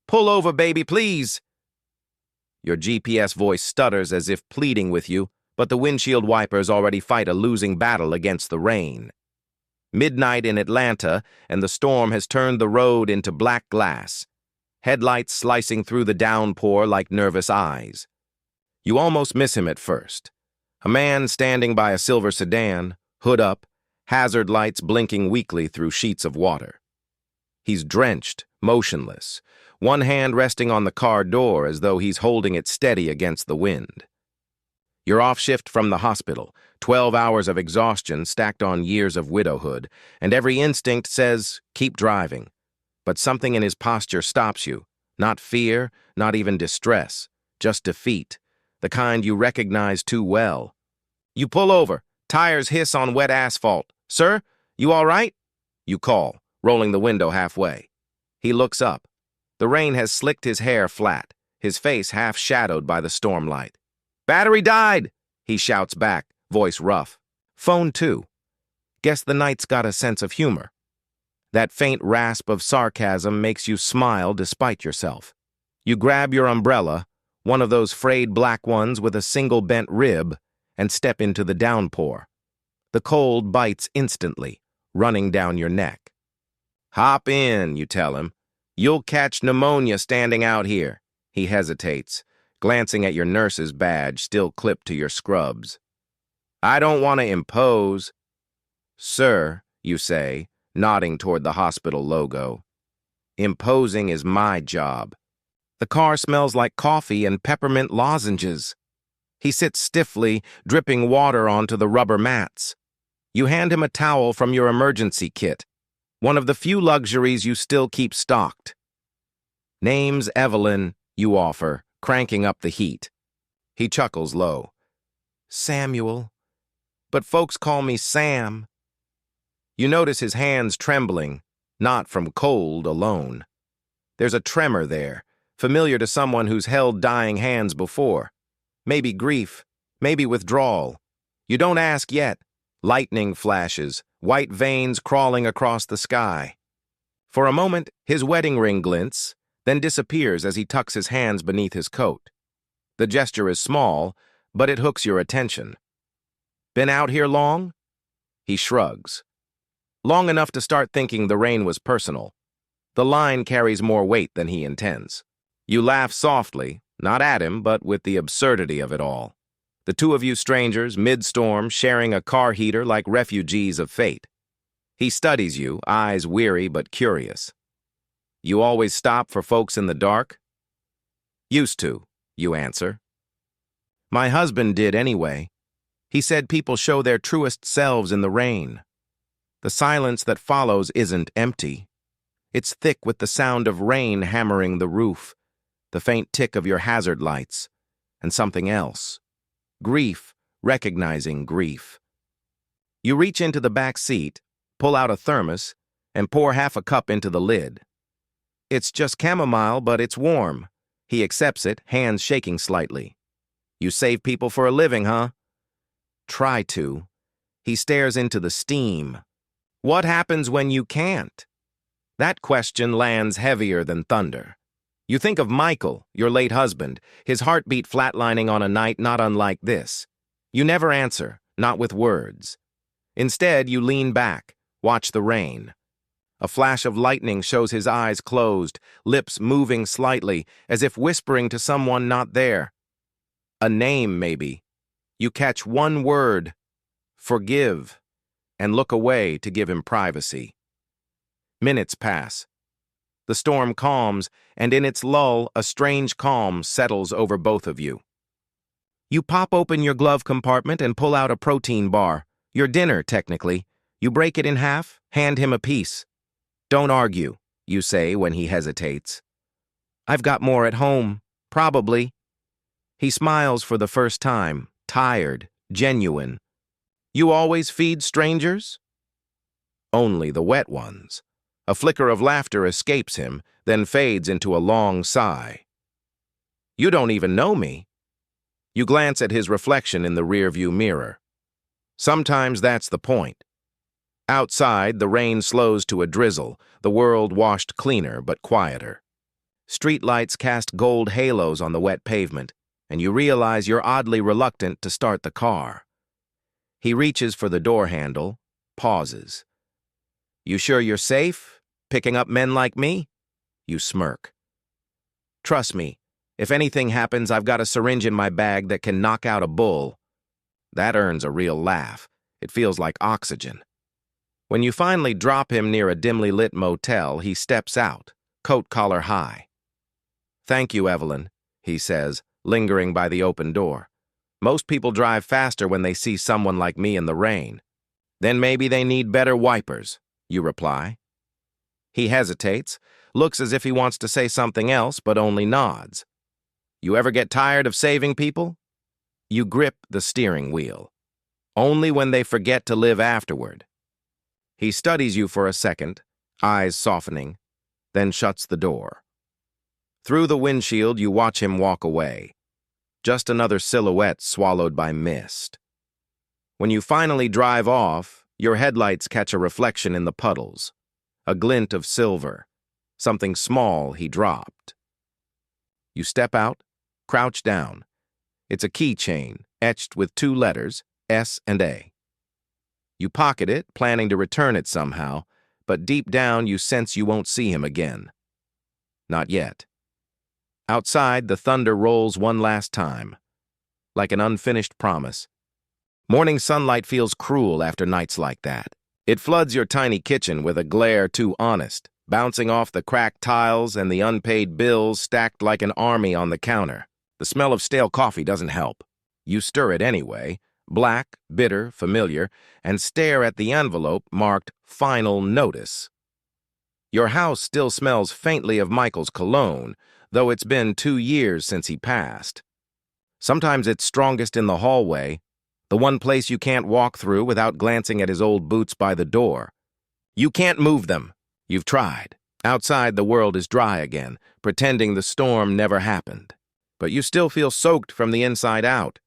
Pull over, baby, please. Your GPS voice stutters as if pleading with you, but the windshield wipers already fight a losing battle against the rain. Midnight in Atlanta, and the storm has turned the road into black glass, headlights slicing through the downpour like nervous eyes. You almost miss him at first. A man standing by a silver sedan, hood up, hazard lights blinking weakly through sheets of water. He's drenched, motionless, one hand resting on the car door as though he's holding it steady against the wind. You're off shift from the hospital, 12 hours of exhaustion stacked on years of widowhood, and every instinct says, keep driving. But something in his posture stops you. Not fear, not even distress, just defeat, the kind you recognize too well. You pull over, tires hiss on wet asphalt. Sir, you all right? You call, rolling the window halfway. He looks up. The rain has slicked his hair flat, his face half shadowed by the stormlight. Battery died, he shouts back, voice rough. Phone too. Guess the night's got a sense of humor. That faint rasp of sarcasm makes you smile despite yourself. You grab your umbrella, one of those frayed black ones with a single bent rib, and step into the downpour. The cold bites instantly, running down your neck. Hop in, you tell him. You'll catch pneumonia standing out here. He hesitates, glancing at your nurse's badge still clipped to your scrubs. I don't want to impose. Sir, you say, nodding toward the hospital logo. Imposing is my job. The car smells like coffee and peppermint lozenges. He sits stiffly, dripping water onto the rubber mats. You hand him a towel from your emergency kit, one of the few luxuries you still keep stocked. Name's Evelyn, you offer, cranking up the heat. He chuckles low. Samuel. But folks call me Sam. You notice his hands trembling, not from cold alone. There's a tremor there, familiar to someone who's held dying hands before. Maybe grief, maybe withdrawal. You don't ask yet. Lightning flashes, white veins crawling across the sky. For a moment, his wedding ring glints, then disappears as he tucks his hands beneath his coat. The gesture is small, but it hooks your attention. Been out here long? He shrugs. Long enough to start thinking the rain was personal. The line carries more weight than he intends. You laugh softly, not at him, but with the absurdity of it all. The two of you strangers, mid-storm, sharing a car heater like refugees of fate. He studies you, eyes weary but curious. You always stop for folks in the dark? Used to, you answer. My husband did anyway. He said people show their truest selves in the rain. The silence that follows isn't empty. It's thick with the sound of rain hammering the roof, the faint tick of your hazard lights, and something else. Grief, recognizing grief. You reach into the back seat, pull out a thermos, and pour half a cup into the lid. It's just chamomile, but it's warm. He accepts it, hands shaking slightly. You save people for a living, huh? Try to. He stares into the steam. What happens when you can't? That question lands heavier than thunder. You think of Michael, your late husband, his heartbeat flatlining on a night not unlike this. You never answer, not with words. Instead, you lean back, watch the rain. A flash of lightning shows his eyes closed, lips moving slightly, as if whispering to someone not there. A name, maybe. You catch one word, forgive, and look away to give him privacy. Minutes pass. The storm calms, and in its lull, a strange calm settles over both of you. You pop open your glove compartment and pull out a protein bar. Your dinner, technically. You break it in half, hand him a piece. Don't argue, you say when he hesitates. I've got more at home, probably. He smiles for the first time, tired, genuine. You always feed strangers? Only the wet ones. A flicker of laughter escapes him, then fades into a long sigh. You don't even know me. You glance at his reflection in the rearview mirror. Sometimes that's the point. Outside, the rain slows to a drizzle, the world washed cleaner but quieter. Streetlights cast gold halos on the wet pavement, and you realize you're oddly reluctant to start the car. He reaches for the door handle, pauses. "You sure you're safe, picking up men like me?" You smirk. "Trust me, if anything happens, I've got a syringe in my bag that can knock out a bull." That earns a real laugh. It feels like oxygen. When you finally drop him near a dimly lit motel, he steps out, coat collar high. "Thank you, Evelyn," he says, lingering by the open door. "Most people drive faster when they see someone like me in the rain." "Then maybe they need better wipers," you reply. He hesitates, looks as if he wants to say something else, but only nods. "You ever get tired of saving people?" You grip the steering wheel. "Only when they forget to live afterward." He studies you for a second, eyes softening, then shuts the door. Through the windshield, you watch him walk away. Just another silhouette swallowed by mist. When you finally drive off, your headlights catch a reflection in the puddles. A glint of silver. Something small he dropped. You step out, crouch down. It's a keychain, etched with 2 letters, S and A. You pocket it, planning to return it somehow, but deep down you sense you won't see him again. Not yet. Outside, the thunder rolls one last time, like an unfinished promise. Morning sunlight feels cruel after nights like that. It floods your tiny kitchen with a glare too honest, bouncing off the cracked tiles and the unpaid bills stacked like an army on the counter. The smell of stale coffee doesn't help. You stir it anyway, black, bitter, familiar, and stare at the envelope marked Final Notice. Your house still smells faintly of Michael's cologne, though it's been 2 years since he passed. Sometimes it's strongest in the hallway, the one place you can't walk through without glancing at his old boots by the door. You can't move them. You've tried. Outside, the world is dry again, pretending the storm never happened. But you still feel soaked from the inside out.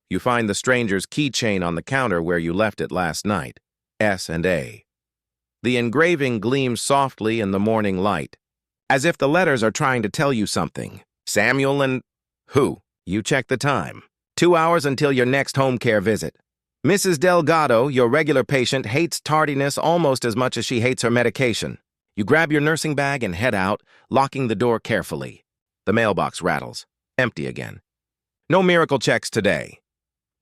You find the stranger's keychain on the counter where you left it last night. S and A. The engraving gleams softly in the morning light, as if the letters are trying to tell you something. Samuel and... who? You check the time. 2 hours until your next home care visit. Mrs. Delgado, your regular patient, hates tardiness almost as much as she hates her medication. You grab your nursing bag and head out, locking the door carefully. The mailbox rattles. Empty again. No miracle checks today.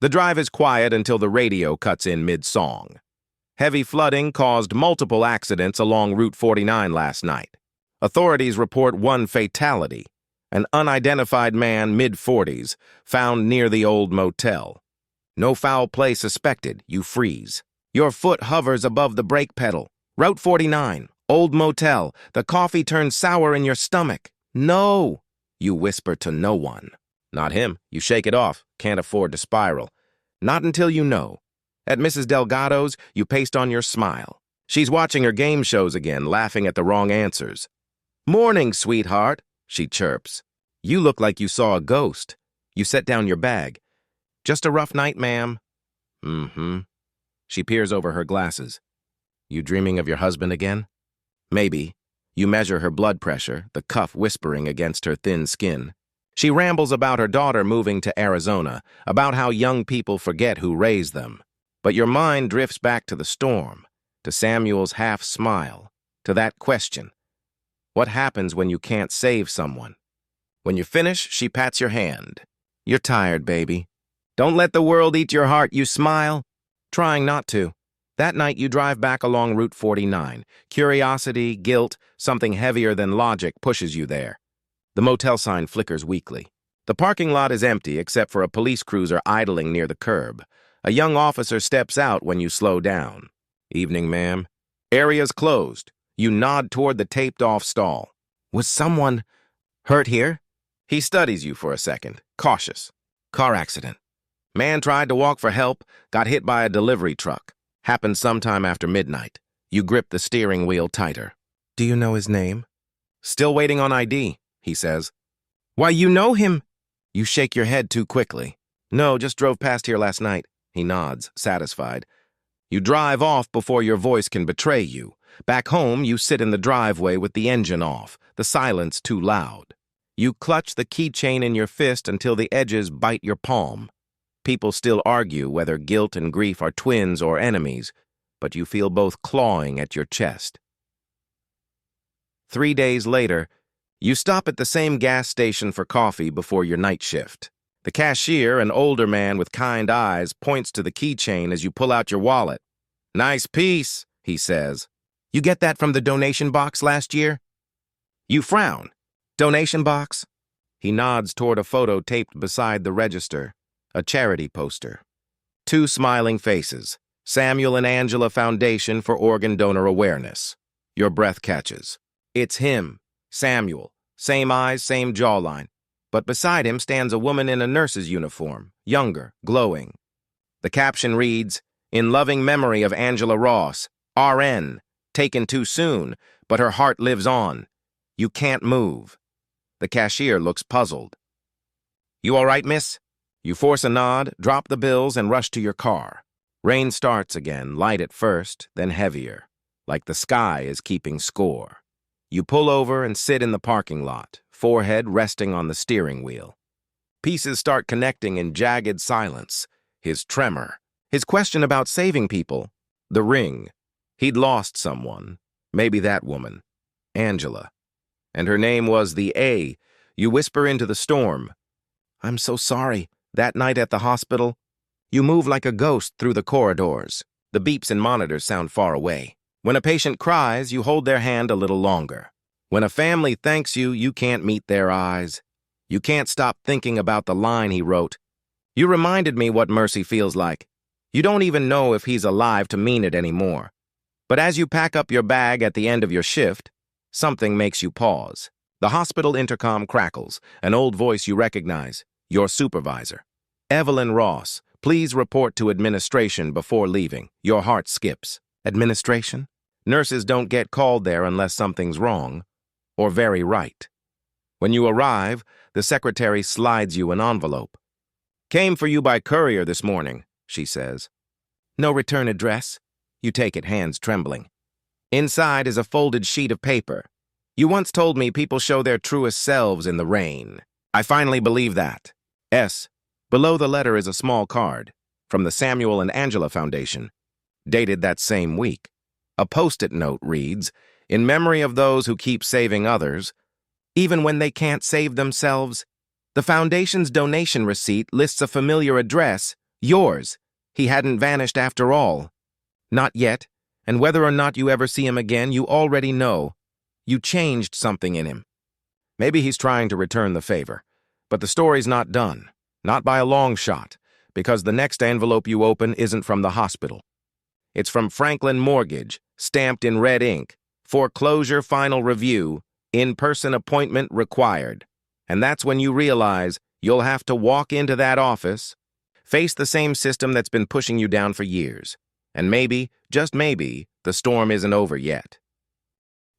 The drive is quiet until the radio cuts in mid-song. Heavy flooding caused multiple accidents along Route 49 last night. Authorities report 1 fatality. An unidentified man, mid-40s, found near the old motel. No foul play suspected, you freeze. Your foot hovers above the brake pedal. Route 49, old motel. The coffee turns sour in your stomach. No, you whisper to no one. Not him. You shake it off. Can't afford to spiral. Not until you know. At Mrs. Delgado's, you paste on your smile. She's watching her game shows again, laughing at the wrong answers. "Morning, sweetheart," she chirps. You look like you saw a ghost. You set down your bag. "Just a rough night, ma'am." "Mm-hmm." She peers over her glasses. "You dreaming of your husband again?" "Maybe." You measure her blood pressure, the cuff whispering against her thin skin. She rambles about her daughter moving to Arizona, about how young people forget who raised them. But your mind drifts back to the storm, to Samuel's half-smile, to that question. What happens when you can't save someone? When you finish, she pats your hand. "You're tired, baby. Don't let the world eat your heart," you smile. Trying not to. That night you drive back along Route 49. Curiosity, guilt, something heavier than logic pushes you there. The motel sign flickers weakly. The parking lot is empty except for a police cruiser idling near the curb. A young officer steps out when you slow down. "Evening, ma'am." "Area's closed." You nod toward the taped-off stall. "Was someone hurt here?" He studies you for a second, cautious. "Car accident. Man tried to walk for help, got hit by a delivery truck. Happened sometime after midnight." You grip the steering wheel tighter. "Do you know his name?" "Still waiting on ID," he says. "Why, you know him?" You shake your head too quickly. "No, just drove past here last night." He nods, satisfied. You drive off before your voice can betray you. Back home, you sit in the driveway with the engine off, the silence too loud. You clutch the keychain in your fist until the edges bite your palm. People still argue whether guilt and grief are twins or enemies, but you feel both clawing at your chest. 3 days later, you stop at the same gas station for coffee before your night shift. The cashier, an older man with kind eyes, points to the keychain as you pull out your wallet. "Nice piece," he says. "You get that from the donation box last year?" You frown. "Donation box?" He nods toward a photo taped beside the register, a charity poster. 2 smiling faces, Samuel and Angela Foundation for Organ Donor Awareness. Your breath catches. It's him, Samuel, same eyes, same jawline. But beside him stands a woman in a nurse's uniform, younger, glowing. The caption reads, "In loving memory of Angela Ross, RN, taken too soon, but her heart lives on. You can't move." The cashier looks puzzled. "You all right, miss?" You force a nod, drop the bills, and rush to your car. Rain starts again, light at first, then heavier, like the sky is keeping score. You pull over and sit in the parking lot, forehead resting on the steering wheel. Pieces start connecting in jagged silence. His tremor, his question about saving people, the ring. He'd lost someone, maybe that woman, Angela. And her name was the A. You whisper into the storm. "I'm so sorry. That night at the hospital." You move like a ghost through the corridors. The beeps and monitors sound far away. When a patient cries, you hold their hand a little longer. When a family thanks you, you can't meet their eyes. You can't stop thinking about the line he wrote. "You reminded me what mercy feels like." You don't even know if he's alive to mean it anymore. But as you pack up your bag at the end of your shift, something makes you pause. The hospital intercom crackles, an old voice you recognize, your supervisor. "Evelyn Ross, please report to administration before leaving." Your heart skips. Administration? Nurses don't get called there unless something's wrong, or very right. When you arrive, the secretary slides you an envelope. "Came for you by courier this morning," she says. "No return address?" You take it, hands trembling. Inside is a folded sheet of paper. "You once told me people show their truest selves in the rain. I finally believe that. S." Below the letter is a small card from the Samuel and Angela Foundation, dated that same week. A post-it note reads, "In memory of those who keep saving others, even when they can't save themselves." The foundation's donation receipt lists a familiar address, yours. He hadn't vanished after all. Not yet, and whether or not you ever see him again, you already know. You changed something in him. Maybe he's trying to return the favor, but the story's not done. Not by a long shot, because the next envelope you open isn't from the hospital. It's from Franklin Mortgage, stamped in red ink. "Foreclosure final review, in-person appointment required." And that's when you realize you'll have to walk into that office, face the same system that's been pushing you down for years. And maybe, just maybe, the storm isn't over yet.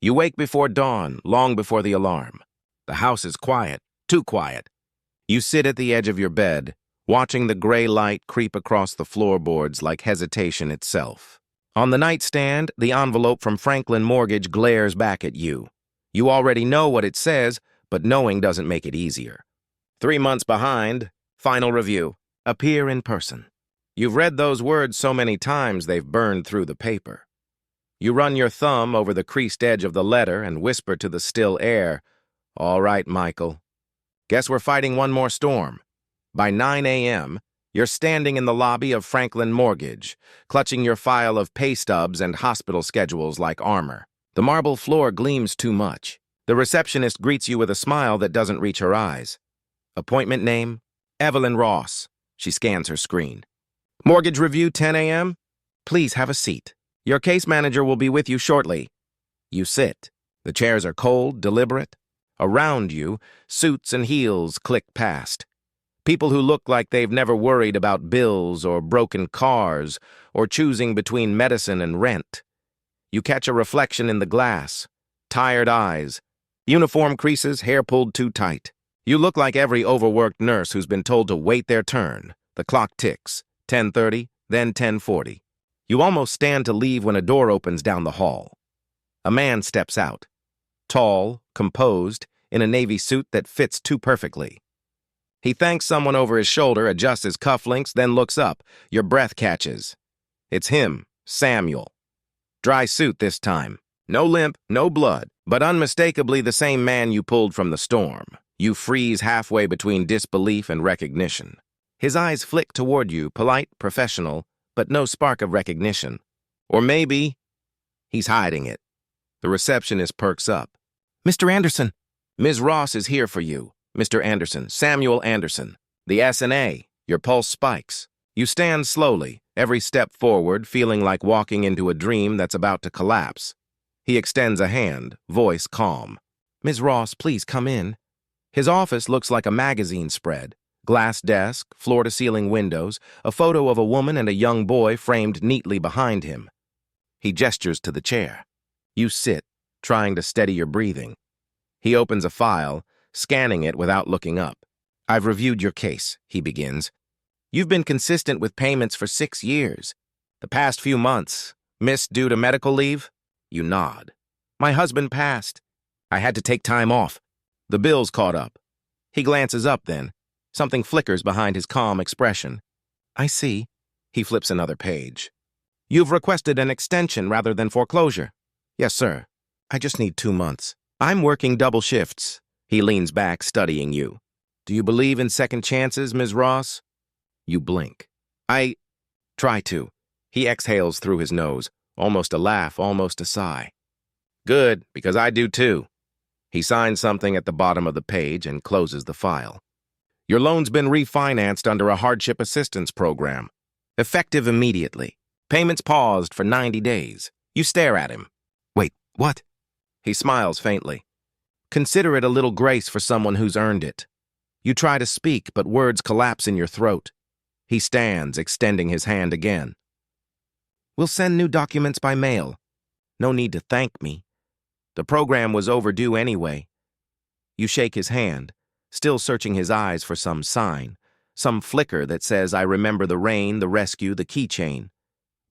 You wake before dawn, long before the alarm. The house is quiet, too quiet. You sit at the edge of your bed, watching the gray light creep across the floorboards like hesitation itself. On the nightstand, the envelope from Franklin Mortgage glares back at you. You already know what it says, but knowing doesn't make it easier. 3 months behind, final review. Appear in person. You've read those words so many times they've burned through the paper. You run your thumb over the creased edge of the letter and whisper to the still air, "All right, Michael. Guess we're fighting one more storm." By 9 a.m., you're standing in the lobby of Franklin Mortgage, clutching your file of pay stubs and hospital schedules like armor. The marble floor gleams too much. The receptionist greets you with a smile that doesn't reach her eyes. Appointment name? Evelyn Ross. She scans her screen. Mortgage review 10 a.m.? Please have a seat. Your case manager will be with you shortly. You sit. The chairs are cold, deliberate. Around you, suits and heels click past. People who look like they've never worried about bills or broken cars or choosing between medicine and rent. You catch a reflection in the glass. Tired eyes. Uniform creases, hair pulled too tight. You look like every overworked nurse who's been told to wait their turn. The clock ticks. 10:30, then 10:40. You almost stand to leave when a door opens down the hall. A man steps out. Tall, composed, in a navy suit that fits too perfectly. He thanks someone over his shoulder, adjusts his cufflinks, then looks up. Your breath catches. It's him, Samuel. Dry suit this time. No limp, no blood, but unmistakably the same man you pulled from the storm. You freeze halfway between disbelief and recognition. His eyes flick toward you, polite, professional, but no spark of recognition. Or maybe he's hiding it. The receptionist perks up. Mr. Anderson. Ms. Ross is here for you. Mr. Anderson, Samuel Anderson. The S&A. Your pulse spikes. You stand slowly, every step forward, feeling like walking into a dream that's about to collapse. He extends a hand, voice calm. Ms. Ross, please come in. His office looks like a magazine spread. Glass desk, floor-to-ceiling windows, a photo of a woman and a young boy framed neatly behind him. He gestures to the chair. You sit, trying to steady your breathing. He opens a file, scanning it without looking up. I've reviewed your case, he begins. You've been consistent with payments for 6 years. The past few months, missed due to medical leave? You nod. My husband passed. I had to take time off. The bills caught up. He glances up then. Something flickers behind his calm expression. I see. He flips another page. You've requested an extension rather than foreclosure. Yes, sir. I just need 2 months. I'm working double shifts. He leans back, studying you. Do you believe in second chances, Ms. Ross? You blink. I try to. He exhales through his nose, almost a laugh, almost a sigh. Good, because I do too. He signs something at the bottom of the page and closes the file. Your loan's been refinanced under a hardship assistance program. Effective immediately. Payments paused for 90 days. You stare at him. Wait, what? He smiles faintly. Consider it a little grace for someone who's earned it. You try to speak, but words collapse in your throat. He stands, extending his hand again. We'll send new documents by mail. No need to thank me. The program was overdue anyway. You shake his hand, still searching his eyes for some sign, some flicker that says, I remember the rain, the rescue, the keychain.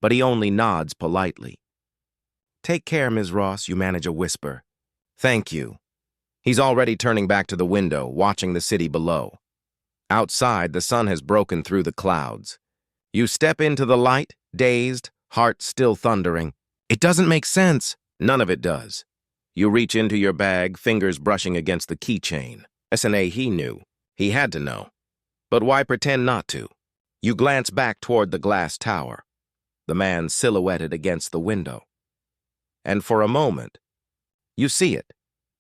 But he only nods politely. Take care, Ms. Ross, you manage a whisper. Thank you. He's already turning back to the window, watching the city below. Outside, the sun has broken through the clouds. You step into the light, dazed, heart still thundering. It doesn't make sense. None of it does. You reach into your bag, fingers brushing against the keychain. S&A he knew. He had to know. But why pretend not to? You glance back toward the glass tower, the man silhouetted against the window. And for a moment, you see it.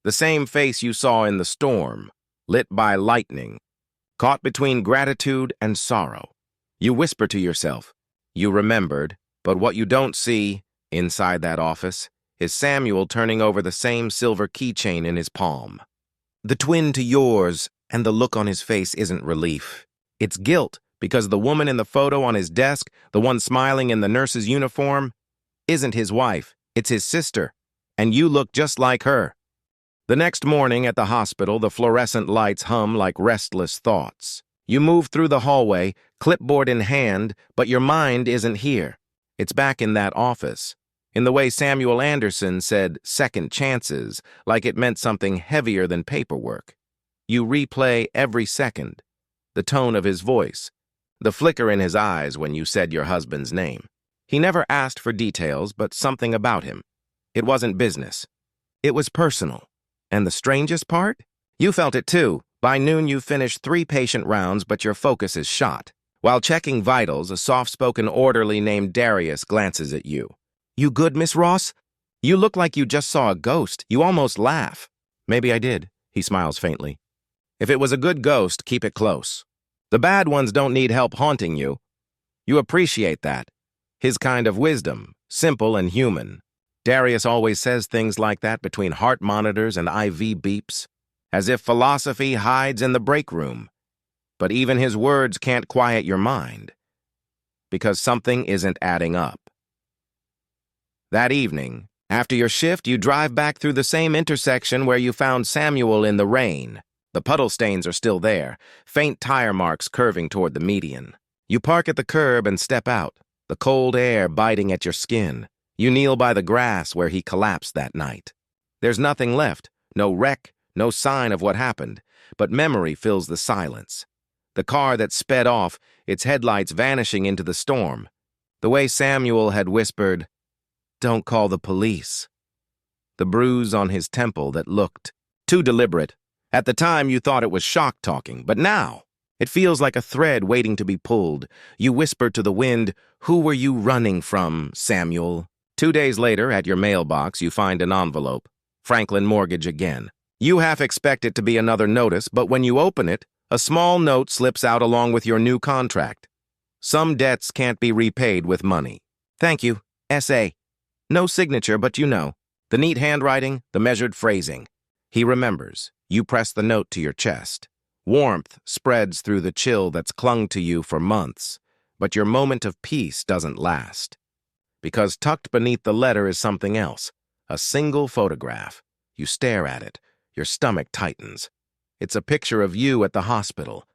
The same face you saw in the storm, lit by lightning, caught between gratitude and sorrow. You whisper to yourself, you remembered, but what you don't see, inside that office, is Samuel turning over the same silver keychain in his palm. The twin to yours, and the look on his face isn't relief. It's guilt, because the woman in the photo on his desk, the one smiling in the nurse's uniform, isn't his wife, it's his sister, and you look just like her. The next morning at the hospital, the fluorescent lights hum like restless thoughts. You move through the hallway, clipboard in hand, but your mind isn't here. It's back in that office. In the way Samuel Anderson said second chances, like it meant something heavier than paperwork. You replay every second. The tone of his voice, the flicker in his eyes when you said your husband's name. He never asked for details, but something about him. It wasn't business. It was personal. And the strangest part? You felt it too. By noon, you finished 3 patient rounds, but your focus is shot. While checking vitals, a soft-spoken orderly named Darius glances at you. You good, Miss Ross? You look like you just saw a ghost. You almost laugh. Maybe I did, he smiles faintly. If it was a good ghost, keep it close. The bad ones don't need help haunting you. You appreciate that. His kind of wisdom, simple and human. Darius always says things like that between heart monitors and IV beeps, as if philosophy hides in the break room. But even his words can't quiet your mind, because something isn't adding up. That evening, after your shift, you drive back through the same intersection where you found Samuel in the rain. The puddle stains are still there, faint tire marks curving toward the median. You park at the curb and step out, the cold air biting at your skin. You kneel by the grass where he collapsed that night. There's nothing left, no wreck, No sign of what happened, but memory fills the silence. The car that sped off, its headlights vanishing into the storm. The way Samuel had whispered, "Don't call the police." The bruise on his temple that looked too deliberate. At the time, you thought it was shock talking, but now it feels like a thread waiting to be pulled. You whisper to the wind, "Who were you running from, Samuel?" 2 days later, at your mailbox, you find an envelope. Franklin Mortgage again. You half expect it to be another notice, but when you open it, a small note slips out along with your new contract. Some debts can't be repaid with money. Thank you, S.A. No signature, but you know. The neat handwriting, the measured phrasing. He remembers. You press the note to your chest. Warmth spreads through the chill that's clung to you for months, but your moment of peace doesn't last. Because tucked beneath the letter is something else, a single photograph. You stare at it. Your stomach tightens. It's a picture of you at the hospital,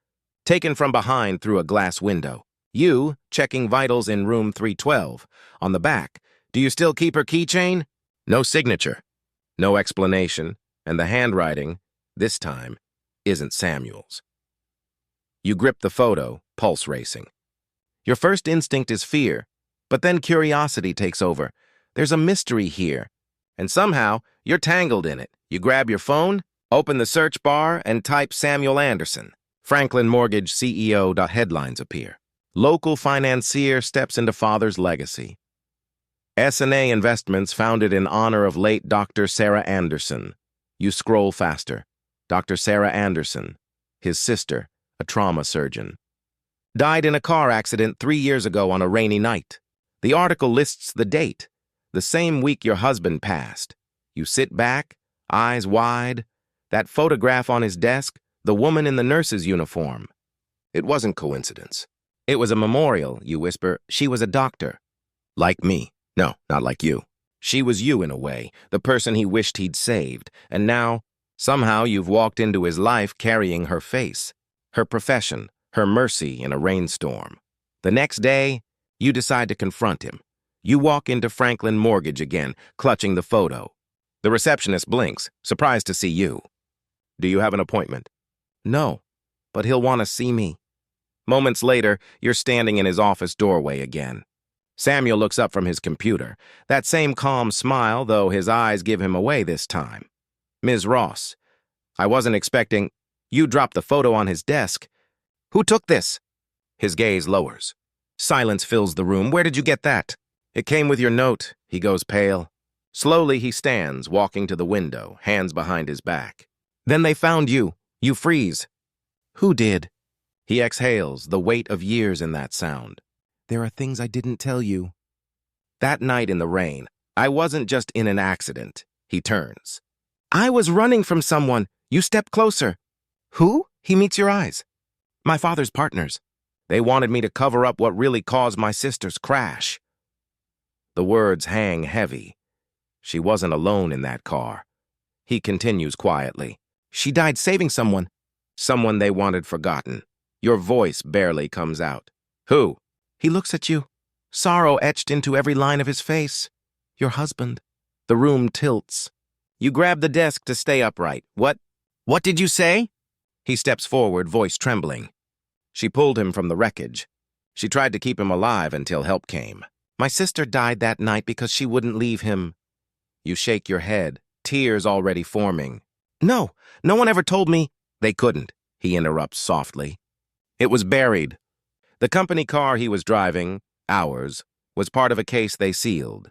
taken from behind through a glass window. You, checking vitals in room 312. On the back, do you still keep her keychain? No signature, no explanation, and the handwriting, this time, isn't Samuel's. You grip the photo, pulse racing. Your first instinct is fear, but then curiosity takes over. There's a mystery here, and somehow you're tangled in it. You grab your phone, open the search bar, and type Samuel Anderson. Franklin Mortgage CEO. Headlines appear. Local financier steps into father's legacy. S&A Investments founded in honor of late Dr. Sarah Anderson. You scroll faster. Dr. Sarah Anderson, his sister, a trauma surgeon. Died in a car accident 3 years ago on a rainy night. The article lists the date, the same week your husband passed. You sit back, eyes wide. That photograph on his desk, the woman in the nurse's uniform. It wasn't coincidence. It was a memorial, you whisper. She was a doctor. Like me. No, not like you. She was you in a way, the person he wished he'd saved. And now, somehow you've walked into his life carrying her face, her profession, her mercy in a rainstorm. The next day, you decide to confront him. You walk into Franklin Mortgage again, clutching the photo. The receptionist blinks, surprised to see you. Do you have an appointment? No, but he'll want to see me. Moments later, you're standing in his office doorway again. Samuel looks up from his computer. That same calm smile, though his eyes give him away this time. Ms. Ross, I wasn't expecting... You dropped the photo on his desk. Who took this? His gaze lowers. Silence fills the room. Where did you get that? It came with your note. He goes pale. Slowly he stands, walking to the window, hands behind his back. Then they found you. You freeze. Who did? He exhales, the weight of years in that sound. There are things I didn't tell you. That night in the rain, I wasn't just in an accident. He turns. I was running from someone. You step closer. Who? He meets your eyes. My father's partners. They wanted me to cover up what really caused my sister's crash. The words hang heavy. She wasn't alone in that car. He continues quietly. She died saving someone. Someone they wanted forgotten. Your voice barely comes out. Who? He looks at you. Sorrow etched into every line of his face. Your husband. The room tilts. You grab the desk to stay upright. What did you say? He steps forward, voice trembling. She pulled him from the wreckage. She tried to keep him alive until help came. My sister died that night because she wouldn't leave him. You shake your head, tears already forming. No one ever told me. They couldn't, he interrupts softly. It was buried. The company car he was driving, ours, was part of a case they sealed.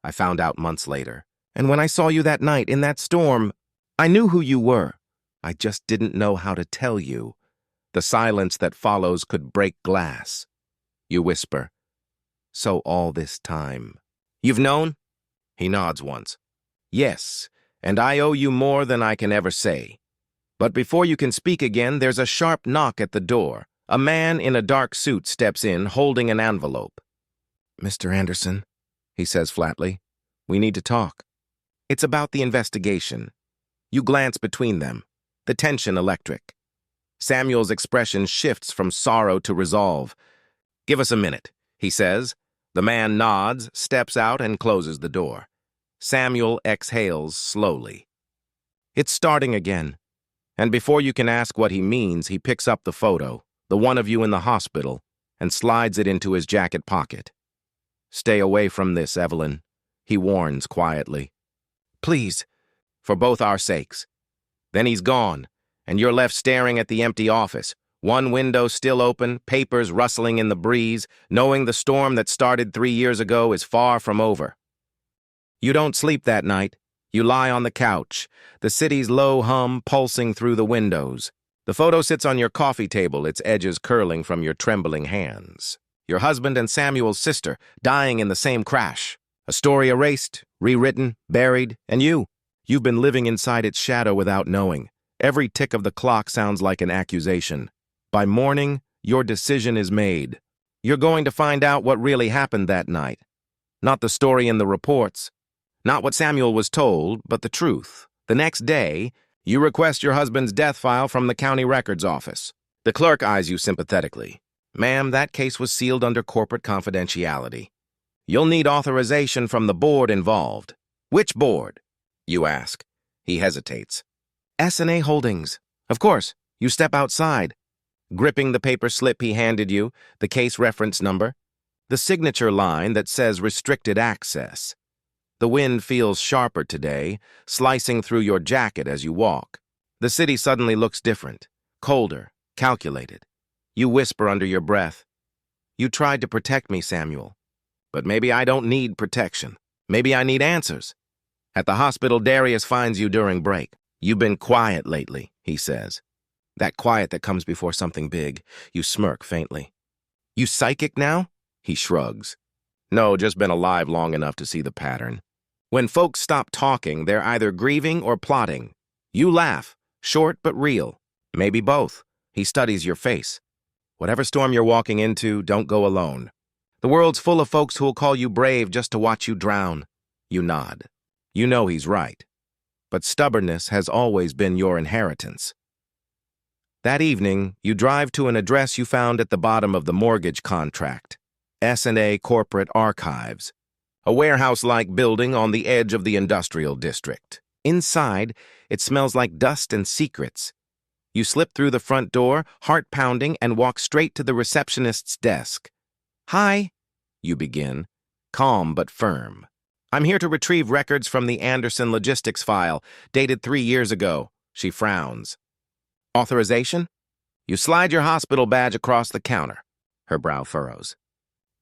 I found out months later. And when I saw you that night in that storm, I knew who you were. I just didn't know how to tell you. The silence that follows could break glass. You whisper. So all this time. You've known? He nods once. Yes, and I owe you more than I can ever say. But before you can speak again, there's a sharp knock at the door. A man in a dark suit steps in, holding an envelope. Mr. Anderson, he says flatly, we need to talk. It's about the investigation. You glance between them, the tension electric. Samuel's expression shifts from sorrow to resolve. Give us a minute, he says. The man nods, steps out, and closes the door. Samuel exhales slowly. It's starting again. And before you can ask what he means, he picks up the photo, the one of you in the hospital, and slides it into his jacket pocket. Stay away from this, Evelyn, he warns quietly. Please, for both our sakes. Then he's gone, and you're left staring at the empty office, one window still open, papers rustling in the breeze, knowing the storm that started 3 years ago is far from over. You don't sleep that night. You lie on the couch, the city's low hum pulsing through the windows. The photo sits on your coffee table, its edges curling from your trembling hands. Your husband and Samuel's sister dying in the same crash. A story erased, rewritten, buried, and you've been living inside its shadow without knowing. Every tick of the clock sounds like an accusation. By morning, your decision is made. You're going to find out what really happened that night. Not the story in the reports. Not what Samuel was told, but the truth. The next day, you request your husband's death file from the county records office. The clerk eyes you sympathetically. Ma'am, that case was sealed under corporate confidentiality. You'll need authorization from the board involved. Which board? You ask. He hesitates. S&A Holdings. Of course. You step outside. Gripping the paper slip he handed you, the case reference number, the signature line that says restricted access. The wind feels sharper today, slicing through your jacket as you walk. The city suddenly looks different, colder, calculated. You whisper under your breath, "You tried to protect me, Samuel. But maybe I don't need protection. Maybe I need answers." At the hospital, Darius finds you during break. "You've been quiet lately," he says. That quiet that comes before something big. You smirk faintly. "You psychic now?" He shrugs. "No, just been alive long enough to see the pattern. When folks stop talking, they're either grieving or plotting. You laugh, short but real. Maybe both." He studies your face. "Whatever storm you're walking into, don't go alone. The world's full of folks who'll call you brave just to watch you drown." You nod. You know he's right. But stubbornness has always been your inheritance. That evening, you drive to an address you found at the bottom of the mortgage contract. S&A Corporate Archives. A warehouse-like building on the edge of the industrial district. Inside, it smells like dust and secrets. You slip through the front door, heart pounding, and walk straight to the receptionist's desk. "Hi," you begin, calm but firm. "I'm here to retrieve records from the Anderson Logistics file, dated 3 years ago." She frowns. "Authorization?" You slide your hospital badge across the counter. Her brow furrows.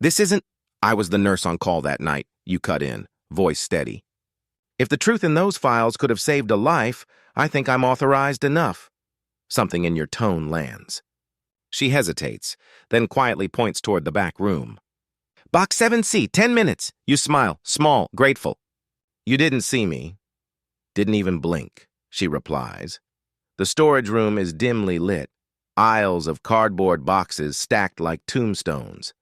"This isn't—" "I was the nurse on call that night," you cut in, voice steady. "If the truth in those files could have saved a life, I think I'm authorized enough." Something in your tone lands. She hesitates, then quietly points toward the back room. "Box 7C, 10 minutes." You smile, small, grateful. "You didn't see me." "Didn't even blink," she replies. The storage room is dimly lit, aisles of cardboard boxes stacked like tombstones.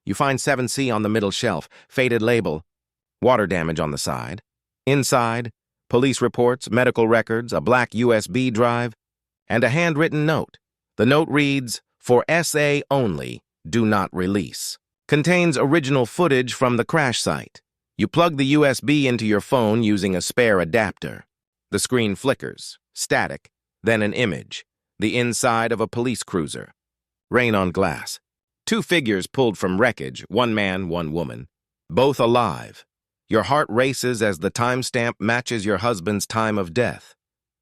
You find 7C on the middle shelf, faded label, water damage on the side. Inside, police reports, medical records, a black USB drive, and a handwritten note. The note reads, "For SA only, do not release." Contains original footage from the crash site. You plug the USB into your phone using a spare adapter. The screen flickers, static, then an image, the inside of a police cruiser. Rain on glass. 2 figures pulled from wreckage, 1 man, 1 woman. Both alive. Your heart races as the timestamp matches your husband's time of death.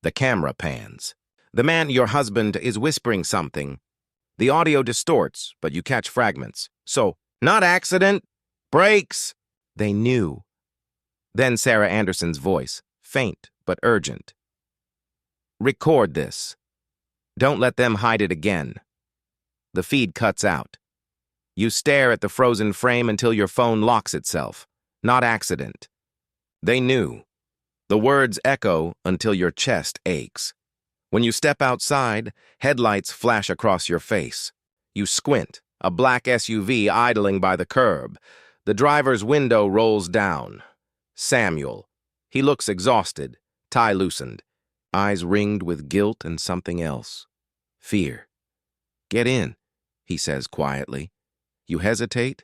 The camera pans. The man, your husband, is whispering something. The audio distorts, but you catch fragments. So, "Not accident. Brakes." They knew. Then Sarah Anderson's voice, faint but urgent. "Record this. Don't let them hide it again." The feed cuts out. You stare at the frozen frame until your phone locks itself. Not accident. They knew. The words echo until your chest aches. When you step outside, headlights flash across your face. You squint, a black SUV idling by the curb. The driver's window rolls down. Samuel. He looks exhausted, tie loosened, eyes ringed with guilt and something else. Fear. "Get in," he says quietly. You hesitate,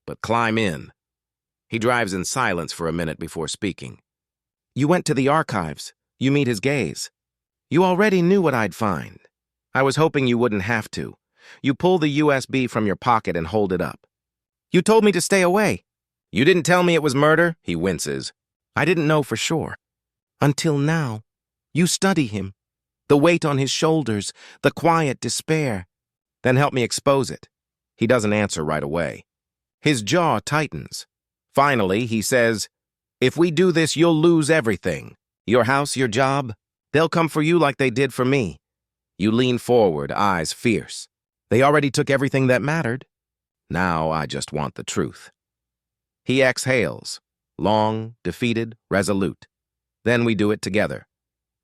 but climb in. He drives in silence for a minute before speaking. "You went to the archives. You meet his gaze. You already knew what I'd find. I was hoping you wouldn't have to. You pull the USB from your pocket and hold it up. You told me to stay away. You didn't tell me it was murder, he winces. I didn't know for sure. Until now. You study him. The weight on his shoulders, the quiet despair. Then help me expose it. He doesn't answer right away. His jaw tightens. Finally, he says, if we do this, you'll lose everything. Your house, your job. They'll come for you like they did for me. You lean forward, eyes fierce. They already took everything that mattered. Now I just want the truth. He exhales, long, defeated, resolute. Then we do it together.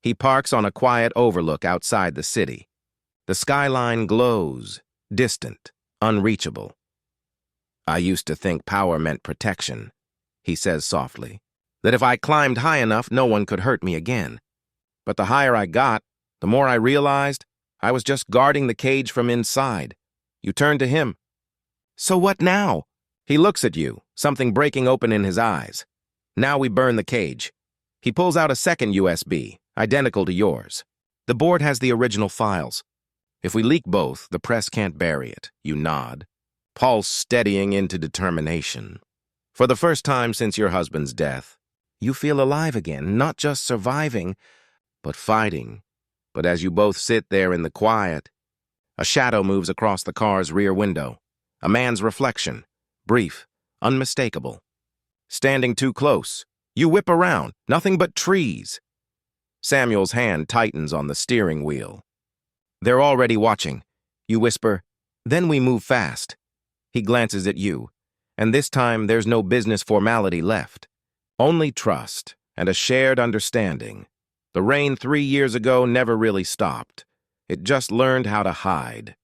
He parks on a quiet overlook outside the city. The skyline glows, distant, unreachable. I used to think power meant protection, he says softly, that if I climbed high enough, no one could hurt me again. But the higher I got, the more I realized I was just guarding the cage from inside. You turn to him. So what now? He looks at you, something breaking open in his eyes. Now we burn the cage. He pulls out a second USB, identical to yours. The board has the original files. If we leak both, the press can't bury it. You nod, pulse steadying into determination. For the first time since your husband's death, you feel alive again, not just surviving, but fighting. But as you both sit there in the quiet, a shadow moves across the car's rear window. A man's reflection, brief, unmistakable. Standing too close, you whip around, nothing but trees. Samuel's hand tightens on the steering wheel. They're already watching. You whisper, then we move fast. He glances at you, and this time there's no business formality left. Only trust and a shared understanding. The rain 3 years ago never really stopped. It just learned how to hide.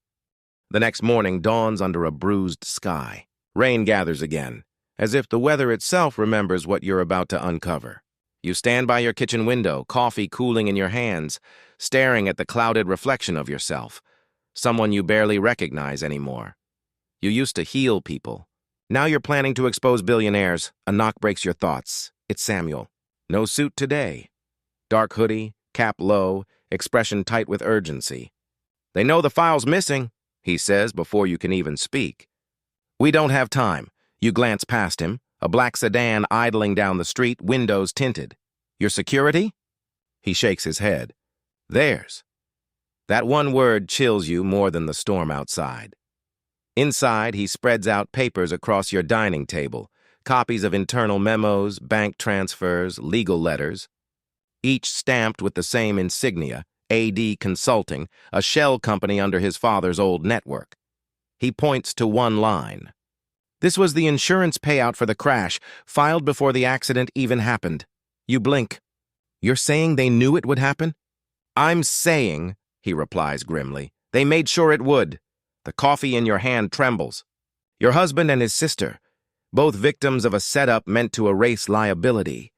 The next morning dawns under a bruised sky. Rain gathers again, as if the weather itself remembers what you're about to uncover. You stand by your kitchen window, coffee cooling in your hands, staring at the clouded reflection of yourself, someone you barely recognize anymore. You used to heal people. Now you're planning to expose billionaires. A knock breaks your thoughts. It's Samuel. No suit today. Dark hoodie, cap low, expression tight with urgency. They know the file's missing, he says before you can even speak. We don't have time. You glance past him, a black sedan idling down the street, windows tinted. Your security? He shakes his head. Theirs. That one word chills you more than the storm outside. Inside, he spreads out papers across your dining table, copies of internal memos, bank transfers, legal letters, each stamped with the same insignia, AD Consulting, a shell company under his father's old network. He points to one line. This was the insurance payout for the crash, filed before the accident even happened. You blink. You're saying they knew it would happen? I'm saying, he replies grimly, they made sure it would. The coffee in your hand trembles. Your husband and his sister, both victims of a setup meant to erase liability,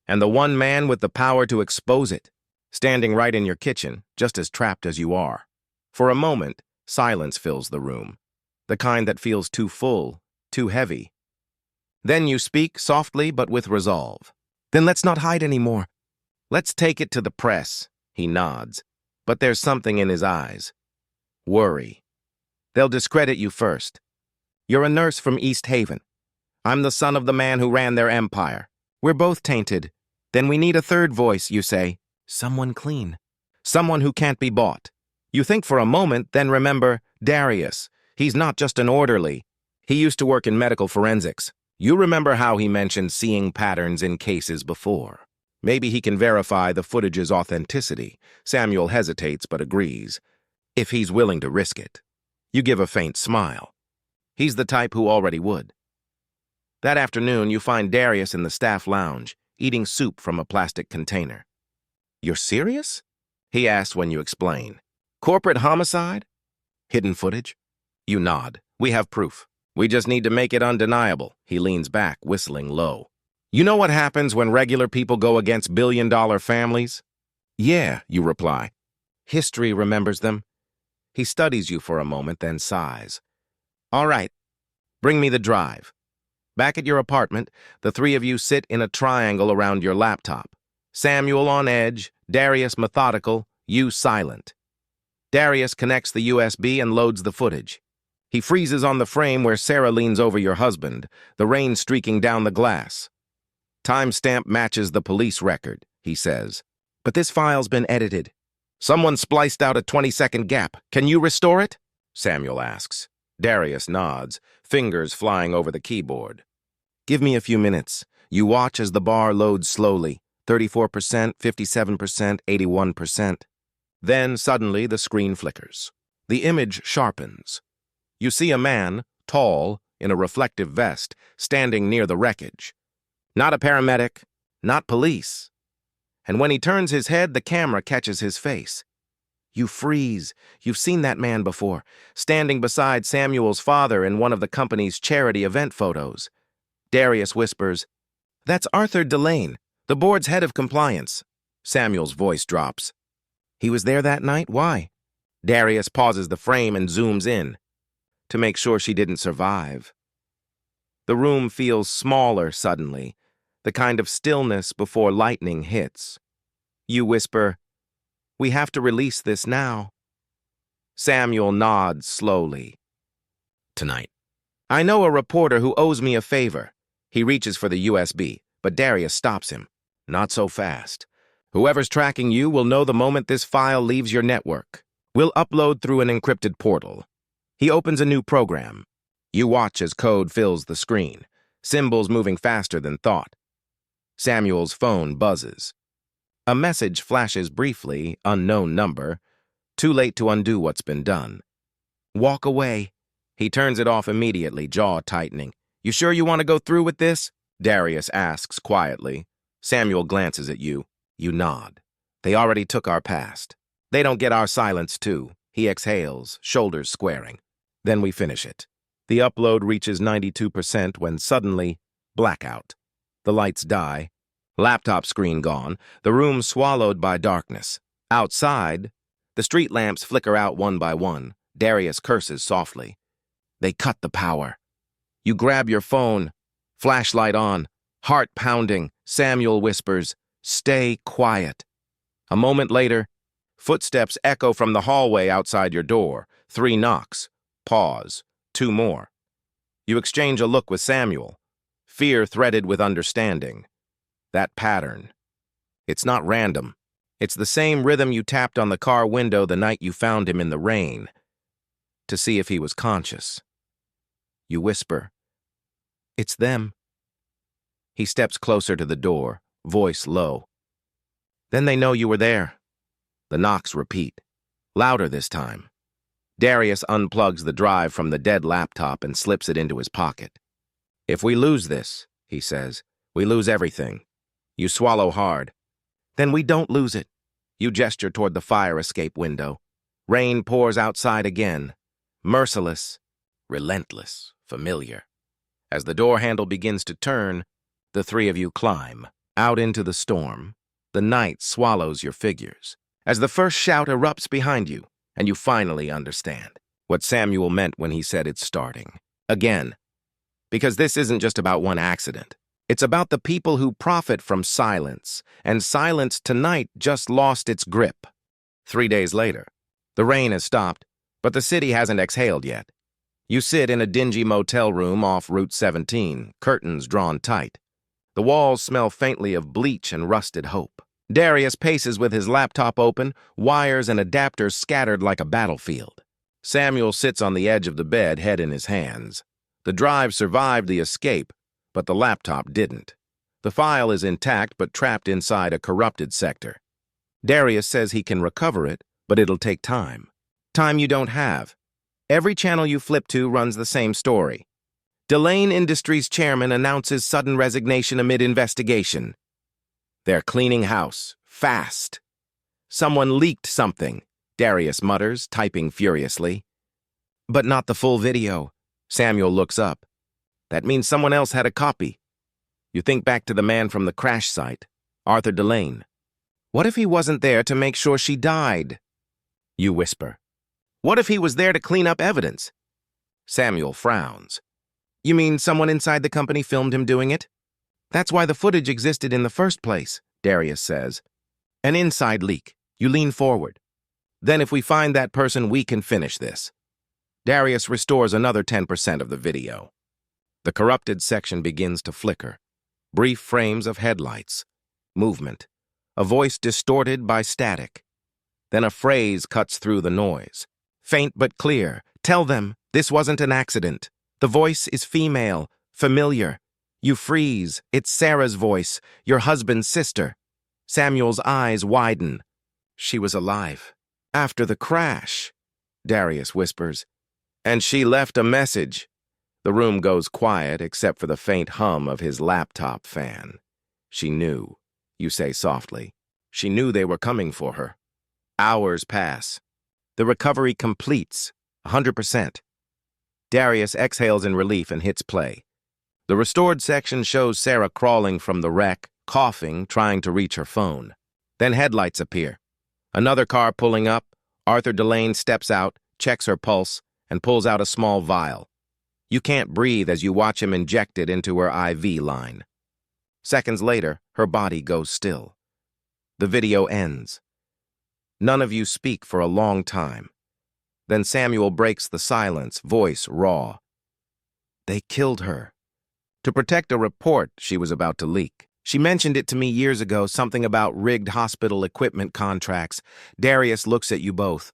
and the one man with the power to expose it, standing right in your kitchen, just as trapped as you are. For a moment, silence fills the room, the kind that feels too full, too heavy. Then you speak softly but with resolve. Then let's not hide anymore. Let's take it to the press, he nods, but there's something in his eyes. Worry. They'll discredit you first. You're a nurse from East Haven. I'm the son of the man who ran their empire. We're both tainted. Then we need a third voice, you say. Someone clean. Someone who can't be bought. You think for a moment, then remember Darius. He's not just an orderly. He used to work in medical forensics. You remember how he mentioned seeing patterns in cases before. Maybe he can verify the footage's authenticity. Samuel hesitates but agrees, if he's willing to risk it. You give a faint smile. He's the type who already would. That afternoon, you find Darius in the staff lounge, eating soup from a plastic container. You're serious? He asks when you explain. Corporate homicide? Hidden footage? You nod. We have proof. We just need to make it undeniable. He leans back, whistling low. You know what happens when regular people go against billion-dollar families? Yeah, you reply. History remembers them. He studies you for a moment, then sighs. All right, bring me the drive. Back at your apartment, the three of you sit in a triangle around your laptop. Samuel on edge, Darius methodical, you silent. Darius connects the USB and loads the footage. He freezes on the frame where Sarah leans over your husband, the rain streaking down the glass. Timestamp matches the police record, he says. But this file's been edited. Someone spliced out a 20-second gap. Can you restore it? Samuel asks. Darius nods, fingers flying over the keyboard. Give me a few minutes. You watch as the bar loads slowly. 34%, 57%, 81%. Then, suddenly, the screen flickers. The image sharpens. You see a man, tall, in a reflective vest, standing near the wreckage. Not a paramedic, not police. And when he turns his head, the camera catches his face. You freeze. You've seen that man before, standing beside Samuel's father in one of the company's charity event photos. Darius whispers, "That's Arthur Delane, the board's head of compliance." Samuel's voice drops. "He was there that night? Why?" Darius pauses the frame and zooms in. To make sure she didn't survive. The room feels smaller suddenly, the kind of stillness before lightning hits. You whisper, "We have to release this now." Samuel nods slowly. "Tonight. I know a reporter who owes me a favor." He reaches for the USB, but Darius stops him. "Not so fast. Whoever's tracking you will know the moment this file leaves your network. We'll upload through an encrypted portal." He opens a new program. You watch as code fills the screen, symbols moving faster than thought. Samuel's phone buzzes. A message flashes briefly, unknown number. Too late to undo what's been done. "Walk away." He turns it off immediately, jaw tightening. "You sure you want to go through with this?" Darius asks quietly. Samuel glances at you. You nod. "They already took our past. They don't get our silence too." He exhales, shoulders squaring. Then we finish it. The upload reaches 92% when suddenly, blackout. The lights die. Laptop screen gone. The room swallowed by darkness. Outside, the street lamps flicker out one by one. Darius curses softly. They cut the power. You grab your phone. Flashlight on. Heart pounding. Samuel whispers, "Stay quiet." A moment later, footsteps echo from the hallway outside your door. 3 knocks. Pause. 2 more. You exchange a look with Samuel. Fear threaded with understanding. That pattern. It's not random. It's the same rhythm you tapped on the car window the night you found him in the rain, to see if he was conscious. You whisper, "It's them." He steps closer to the door, voice low. Then they know you were there. The knocks repeat, louder this time. Darius unplugs the drive from the dead laptop and slips it into his pocket. "If we lose this," he says, "we lose everything." You swallow hard. "Then we don't lose it." You gesture toward the fire escape window. Rain pours outside again. Merciless, relentless, familiar. As the door handle begins to turn, the 3 of you climb out into the storm. The night swallows your figures. As the first shout erupts behind you, and you finally understand what Samuel meant when he said it's starting. Again. Because this isn't just about one accident. It's about the people who profit from silence, and silence tonight just lost its grip. 3 days later, the rain has stopped, but the city hasn't exhaled yet. You sit in a dingy motel room off Route 17, curtains drawn tight. The walls smell faintly of bleach and rusted hope. Darius paces with his laptop open, wires and adapters scattered like a battlefield. Samuel sits on the edge of the bed, head in his hands. The drive survived the escape, but the laptop didn't. The file is intact but trapped inside a corrupted sector. Darius says he can recover it, but it'll take time. Time you don't have. Every channel you flip to runs the same story. Delane Industries chairman announces sudden resignation amid investigation. They're cleaning house, fast. Someone leaked something, Darius mutters, typing furiously. But not the full video. Samuel looks up. That means someone else had a copy. You think back to the man from the crash site, Arthur Delane. What if he wasn't there to make sure she died? You whisper. What if he was there to clean up evidence? Samuel frowns. You mean someone inside the company filmed him doing it? That's why the footage existed in the first place. Darius says. An inside leak. You lean forward. Then if we find that person, we can finish this. Darius restores another 10% of the video. The corrupted section begins to flicker. Brief frames of headlights. Movement. A voice distorted by static. Then a phrase cuts through the noise. Faint but clear. Tell them this wasn't an accident. The voice is female, familiar. You freeze. It's Sarah's voice, your husband's sister. Samuel's eyes widen. She was alive. After the crash, Darius whispers. And she left a message. The room goes quiet except for the faint hum of his laptop fan. She knew, you say softly. She knew they were coming for her. Hours pass. The recovery completes, 100%. Darius exhales in relief and hits play. The restored section shows Sarah crawling from the wreck, coughing, trying to reach her phone. Then headlights appear. Another car pulling up. Arthur Delane steps out, checks her pulse, and pulls out a small vial. You can't breathe as you watch him inject it into her IV line. Seconds later, her body goes still. The video ends. None of you speak for a long time. Then Samuel breaks the silence, voice raw. They killed her. To protect a report she was about to leak. She mentioned it to me years ago, something about rigged hospital equipment contracts. Darius looks at you both.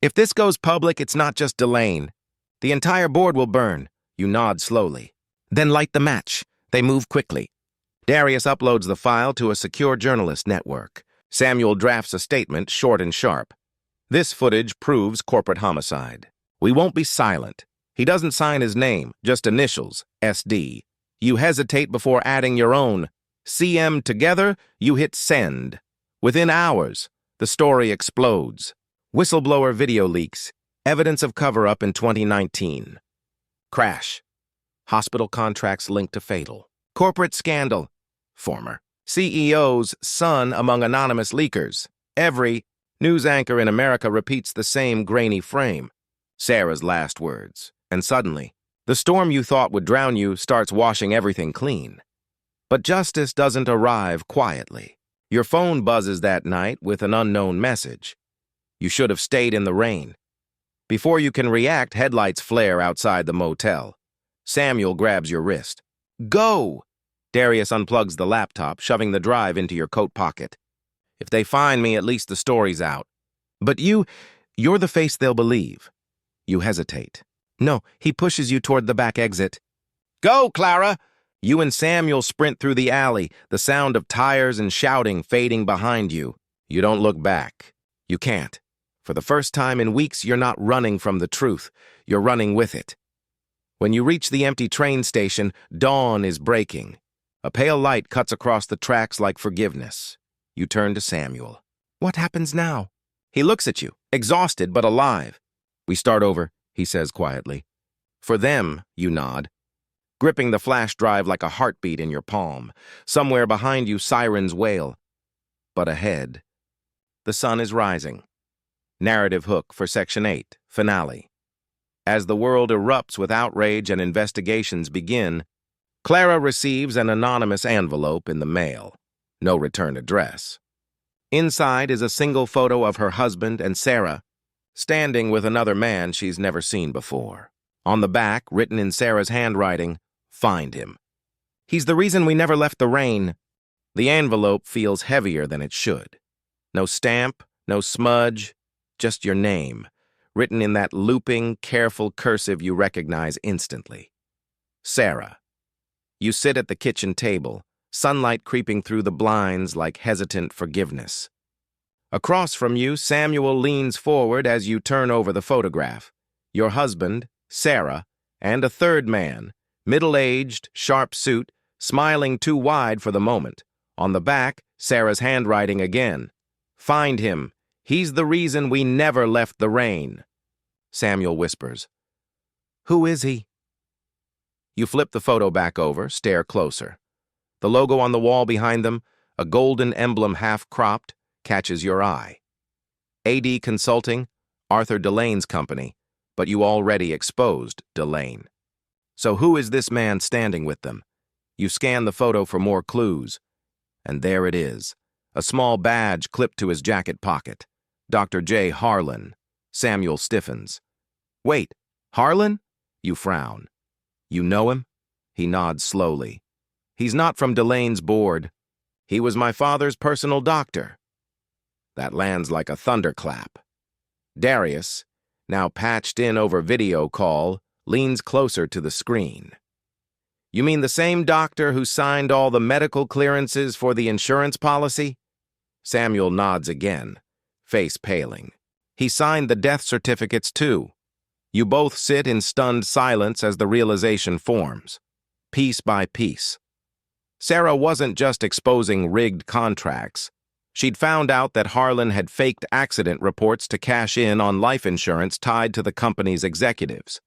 If this goes public, it's not just Delane. The entire board will burn. You nod slowly. Then light the match. They move quickly. Darius uploads the file to a secure journalist network. Samuel drafts a statement, short and sharp. This footage proves corporate homicide. We won't be silent. He doesn't sign his name, just initials, SD. You hesitate before adding your own. CM together, you hit send. Within hours, the story explodes. Whistleblower video leaks. Evidence of cover-up in 2019. Crash. Hospital contracts linked to fatal. Corporate scandal. Former CEO's son among anonymous leakers. Every news anchor in America repeats the same grainy frame. Sarah's last words. And suddenly, the storm you thought would drown you starts washing everything clean. But justice doesn't arrive quietly. Your phone buzzes that night with an unknown message. You should have stayed in the rain. Before you can react, headlights flare outside the motel. Samuel grabs your wrist. Go! Darius unplugs the laptop, shoving the drive into your coat pocket. If they find me, at least the story's out. But you're the face they'll believe. You hesitate. No, he pushes you toward the back exit. Go, Clara! You and Samuel sprint through the alley, the sound of tires and shouting fading behind you. You don't look back. You can't. For the first time in weeks, you're not running from the truth. You're running with it. When you reach the empty train station, dawn is breaking. A pale light cuts across the tracks like forgiveness. You turn to Samuel. What happens now? He looks at you, exhausted but alive. We start over, he says quietly. For them, you nod. Gripping the flash drive like a heartbeat in your palm. Somewhere behind you, sirens wail. But ahead, the sun is rising. Narrative hook for Section 8, finale. As the world erupts with outrage and investigations begin, Clara receives an anonymous envelope in the mail. No return address. Inside is a single photo of her husband and Sarah, standing with another man she's never seen before. On the back, written in Sarah's handwriting, find him. He's the reason we never left the rain. The envelope feels heavier than it should. No stamp, no smudge, just your name, written in that looping, careful cursive you recognize instantly. Sarah. You sit at the kitchen table, sunlight creeping through the blinds like hesitant forgiveness. Across from you, Samuel leans forward as you turn over the photograph. Your husband, Sarah, and a third man, middle-aged, sharp suit, smiling too wide for the moment. On the back, Sarah's handwriting again. Find him. He's the reason we never left the rain. Samuel whispers. Who is he? You flip the photo back over, stare closer. The logo on the wall behind them, a golden emblem half-cropped, catches your eye. AD Consulting, Arthur Delane's company, but you already exposed Delane. So who is this man standing with them? You scan the photo for more clues. And there it is, a small badge clipped to his jacket pocket. Dr. J. Harlan. Samuel stiffens. Wait, Harlan? You frown. You know him? He nods slowly. He's not from Delane's board. He was my father's personal doctor. That lands like a thunderclap. Darius, now patched in over video call, leans closer to the screen. You mean the same doctor who signed all the medical clearances for the insurance policy? Samuel nods again, face paling. He signed the death certificates too. You both sit in stunned silence as the realization forms, piece by piece. Sarah wasn't just exposing rigged contracts. She'd found out that Harlan had faked accident reports to cash in on life insurance tied to the company's executives.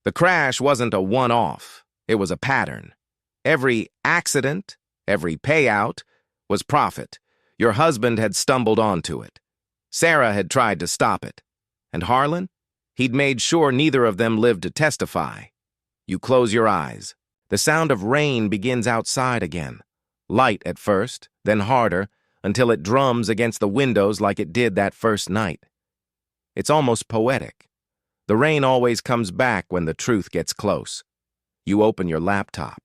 The crash wasn't a one-off. It was a pattern. Every accident, every payout, was profit. Your husband had stumbled onto it. Sarah had tried to stop it. And Harlan? He'd made sure neither of them lived to testify. You close your eyes. The sound of rain begins outside again. Light at first, then harder, until it drums against the windows like it did that first night. It's almost poetic. The rain always comes back when the truth gets close. You open your laptop.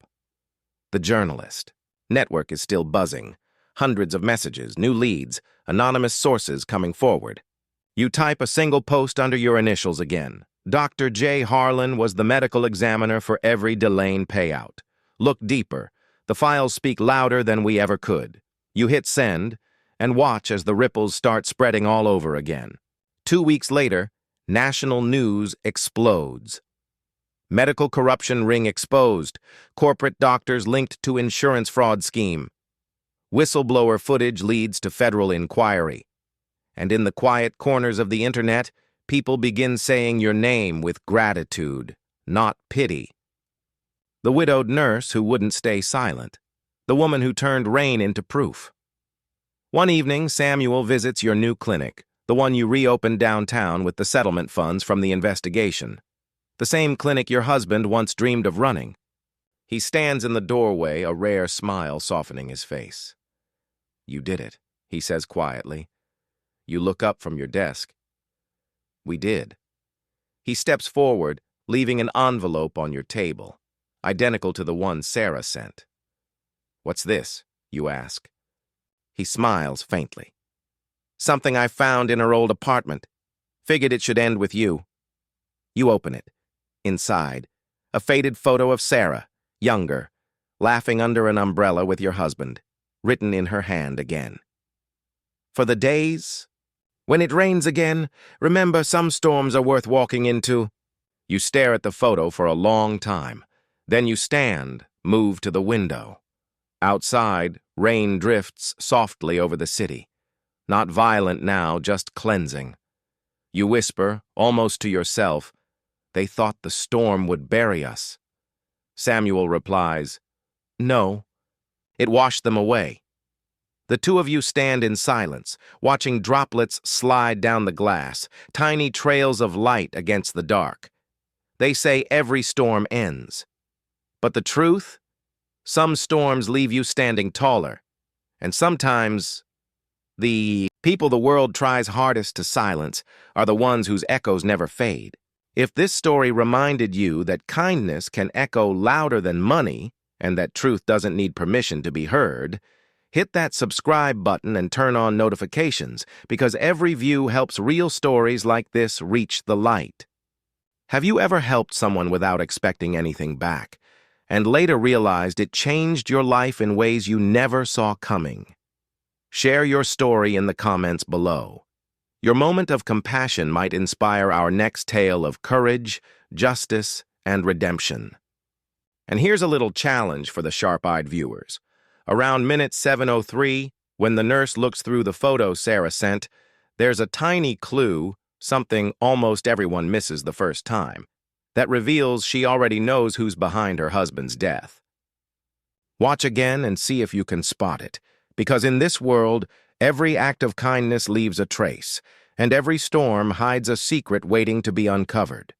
The journalist. Network is still buzzing. Hundreds of messages, new leads, anonymous sources coming forward. You type a single post under your initials again. Dr. J. Harlan was the medical examiner for every Delane payout. Look deeper. The files speak louder than we ever could. You hit send, and watch as the ripples start spreading all over again. 2 weeks later, national news explodes. Medical corruption ring exposed. Corporate doctors linked to insurance fraud scheme. Whistleblower footage leads to federal inquiry. And in the quiet corners of the internet, people begin saying your name with gratitude, not pity. The widowed nurse who wouldn't stay silent. The woman who turned rain into proof. One evening, Samuel visits your new clinic, the one you reopened downtown with the settlement funds from the investigation. The same clinic your husband once dreamed of running. He stands in the doorway, a rare smile softening his face. You did it, he says quietly. You look up from your desk. We did. He steps forward, leaving an envelope on your table, identical to the one Sarah sent. What's this? You ask. He smiles faintly. Something I found in her old apartment. Figured it should end with you. You open it. Inside, a faded photo of Sarah, younger, laughing under an umbrella with your husband, written in her hand again. For the days, when it rains again, remember some storms are worth walking into. You stare at the photo for a long time. Then you stand, move to the window. Outside, rain drifts softly over the city. Not violent now, just cleansing. You whisper, almost to yourself, they thought the storm would bury us. Samuel replies, no, it washed them away. The two of you stand in silence, watching droplets slide down the glass, tiny trails of light against the dark. They say every storm ends. But the truth? Some storms leave you standing taller. And sometimes, the people the world tries hardest to silence are the ones whose echoes never fade. If this story reminded you that kindness can echo louder than money, and that truth doesn't need permission to be heard, hit that subscribe button and turn on notifications, because every view helps real stories like this reach the light. Have you ever helped someone without expecting anything back, and later realized it changed your life in ways you never saw coming? Share your story in the comments below. Your moment of compassion might inspire our next tale of courage, justice, and redemption. And here's a little challenge for the sharp-eyed viewers. Around minute 7:03, when the nurse looks through the photo Sarah sent, there's a tiny clue, something almost everyone misses the first time, that reveals she already knows who's behind her husband's death. Watch again and see if you can spot it, because in this world, every act of kindness leaves a trace, and every storm hides a secret waiting to be uncovered.